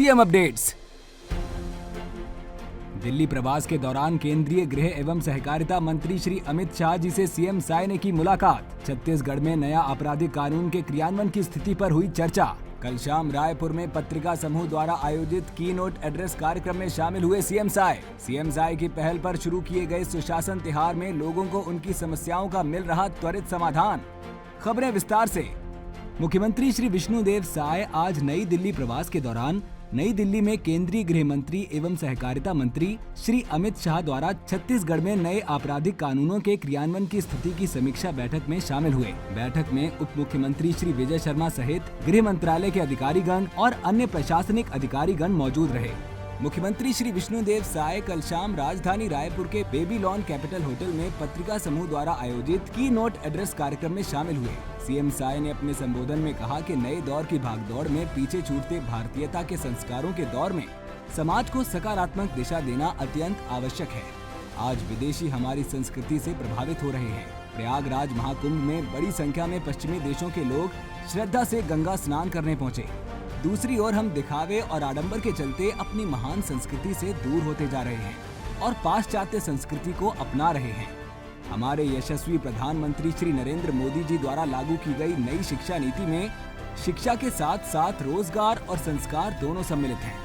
CM updates. Delhi प्रवास के दौरान केंद्रीय गृह एवं सहकारिता मंत्री श्री अमित शाह जी से सीएम साय ने की मुलाकात। छत्तीसगढ़ में नया आपराधिक कानून के क्रियान्वयन की स्थिति पर हुई चर्चा। कल शाम रायपुर में पत्रिका समूह द्वारा आयोजित की नोट एड्रेस कार्यक्रम में शामिल हुए सीएम साय। सीएम साय की पहल पर शुरू किए गए सुशासन तिहार में लोगों को उनकी समस्याओं का मिल रहा त्वरित समाधान। खबरें विस्तार से। मुख्यमंत्री श्री विष्णुदेव साय आज नई दिल्ली प्रवास के दौरान नई दिल्ली में केंद्रीय गृह मंत्री एवं सहकारिता मंत्री श्री अमित शाह द्वारा छत्तीसगढ़ में नए आपराधिक कानूनों के क्रियान्वयन की स्थिति की समीक्षा बैठक में शामिल हुए। बैठक में उप मुख्यमंत्री श्री विजय शर्मा सहित गृह मंत्रालय के अधिकारीगण और अन्य प्रशासनिक अधिकारीगण मौजूद रहे। मुख्यमंत्री श्री विष्णुदेव साय कल शाम राजधानी रायपुर के बेबीलोन कैपिटल होटल में पत्रिका समूह द्वारा आयोजित की नोट एड्रेस कार्यक्रम में शामिल हुए। सीएम साय ने अपने संबोधन में कहा कि नए दौर की भागदौड़ में पीछे छूटते भारतीयता के संस्कारों के दौर में समाज को सकारात्मक दिशा देना अत्यंत आवश्यक है। आज विदेशी हमारी संस्कृति से प्रभावित हो रहे हैं। प्रयागराज महाकुंभ में बड़ी संख्या में पश्चिमी देशों के लोग श्रद्धा से गंगा स्नान करने पहुँचे। दूसरी ओर हम दिखावे और आडंबर के चलते अपनी महान संस्कृति से दूर होते जा रहे हैं और पाश्चात्य संस्कृति को अपना रहे हैं। हमारे यशस्वी प्रधानमंत्री श्री नरेंद्र मोदी जी द्वारा लागू की गई नई शिक्षा नीति में शिक्षा के साथ साथ रोजगार और संस्कार दोनों सम्मिलित हैं।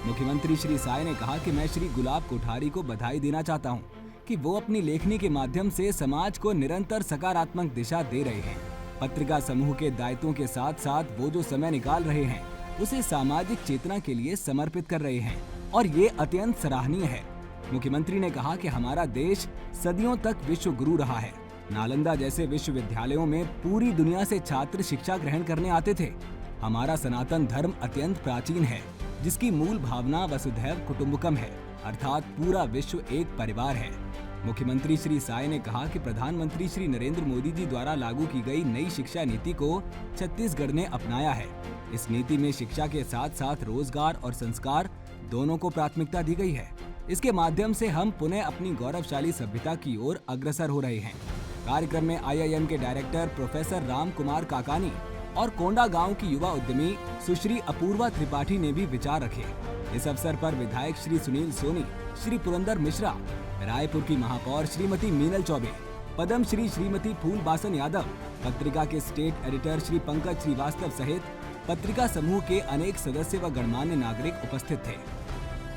मुख्यमंत्री श्री साय ने कहा कि मैं श्री गुलाब कोठारी को बधाई देना चाहता हूं कि वो अपनी लेखनी के माध्यम से समाज को निरंतर सकारात्मक दिशा दे रहे हैं। पत्रिका समूह के दायित्वों के साथ साथ वो जो समय निकाल रहे हैं उसे सामाजिक चेतना के लिए समर्पित कर रहे हैं और ये अत्यंत सराहनीय है। मुख्यमंत्री ने कहा कि हमारा देश सदियों तक विश्व गुरु रहा है। नालंदा जैसे विश्वविद्यालयों में पूरी दुनिया से छात्र शिक्षा ग्रहण करने आते थे। हमारा सनातन धर्म अत्यंत प्राचीन है, जिसकी मूल भावना वसुधैव कुटुंबकम है, अर्थात पूरा विश्व एक परिवार है। मुख्यमंत्री श्री साय ने कहा कि प्रधानमंत्री श्री नरेंद्र मोदी जी द्वारा लागू की गई नई शिक्षा नीति को छत्तीसगढ़ ने अपनाया है। इस नीति में शिक्षा के साथ साथ रोजगार और संस्कार दोनों को प्राथमिकता दी गई है। इसके माध्यम से हम पुनः अपनी गौरवशाली सभ्यता की ओर अग्रसर हो रहे हैं। कार्यक्रम में IIM के डायरेक्टर प्रोफेसर राम कुमार काकानी और कोंडा गांव की युवा उद्यमी सुश्री अपूर्वा त्रिपाठी ने भी विचार रखे। इस अवसर पर विधायक श्री सुनील सोनी, श्री पुरंदर मिश्रा, रायपुर की महापौर श्रीमती मीनल चौबे, पद्म श्रीमती फूल बासन यादव, पत्रिका के स्टेट एडिटर श्री पंकज श्रीवास्तव सहित पत्रिका समूह के अनेक सदस्य व गणमान्य नागरिक उपस्थित थे।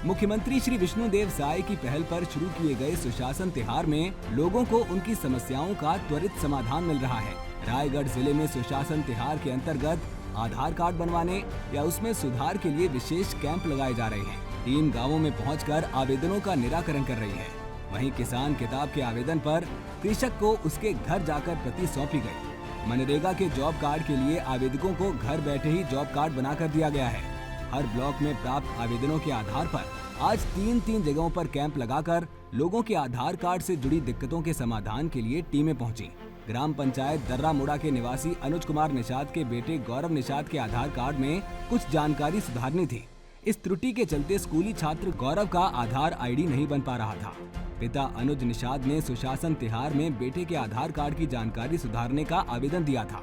मुख्यमंत्री श्री विष्णुदेव साय की पहल पर शुरू किए गए सुशासन तिहार में लोगों को उनकी समस्याओं का त्वरित समाधान मिल रहा है। रायगढ़ जिले में सुशासन तिहार के अंतर्गत आधार कार्ड बनवाने या उसमें सुधार के लिए विशेष कैंप लगाए जा रहे हैं। टीम गाँवों में पहुंचकर आवेदनों का निराकरण कर रही है। वहीं किसान किताब के आवेदन पर कृषक को उसके घर जाकर प्रति सौंपी गई। मनरेगा के जॉब कार्ड के लिए आवेदकों को घर बैठे ही जॉब कार्ड बनाकर दिया गया है। हर ब्लॉक में प्राप्त आवेदनों के आधार पर आज तीन जगहों पर कैंप लगाकर लोगों के आधार कार्ड से जुड़ी दिक्कतों के समाधान के लिए टीमें पहुंची। ग्राम पंचायत दर्रा मुड़ा के निवासी अनुज कुमार निषाद के बेटे गौरव निषाद के आधार कार्ड में कुछ जानकारी सुधारनी थी। इस त्रुटि के चलते स्कूली छात्र गौरव का आधार ID नहीं बन पा रहा था। पिता अनुज निषाद ने सुशासन तिहार में बेटे के आधार कार्ड की जानकारी सुधारने का आवेदन दिया था,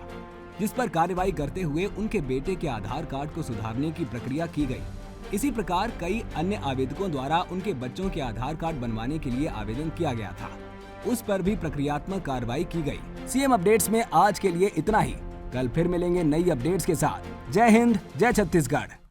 जिस पर कार्रवाई करते हुए उनके बेटे के आधार कार्ड को सुधारने की प्रक्रिया की गई। इसी प्रकार कई अन्य आवेदकों द्वारा उनके बच्चों के आधार कार्ड बनवाने के लिए आवेदन किया गया था, उस पर भी प्रक्रियात्मक कार्रवाई की गई। सीएम अपडेट्स में आज के लिए इतना ही। कल फिर मिलेंगे नई अपडेट्स के साथ। जय हिंद, जय छत्तीसगढ़।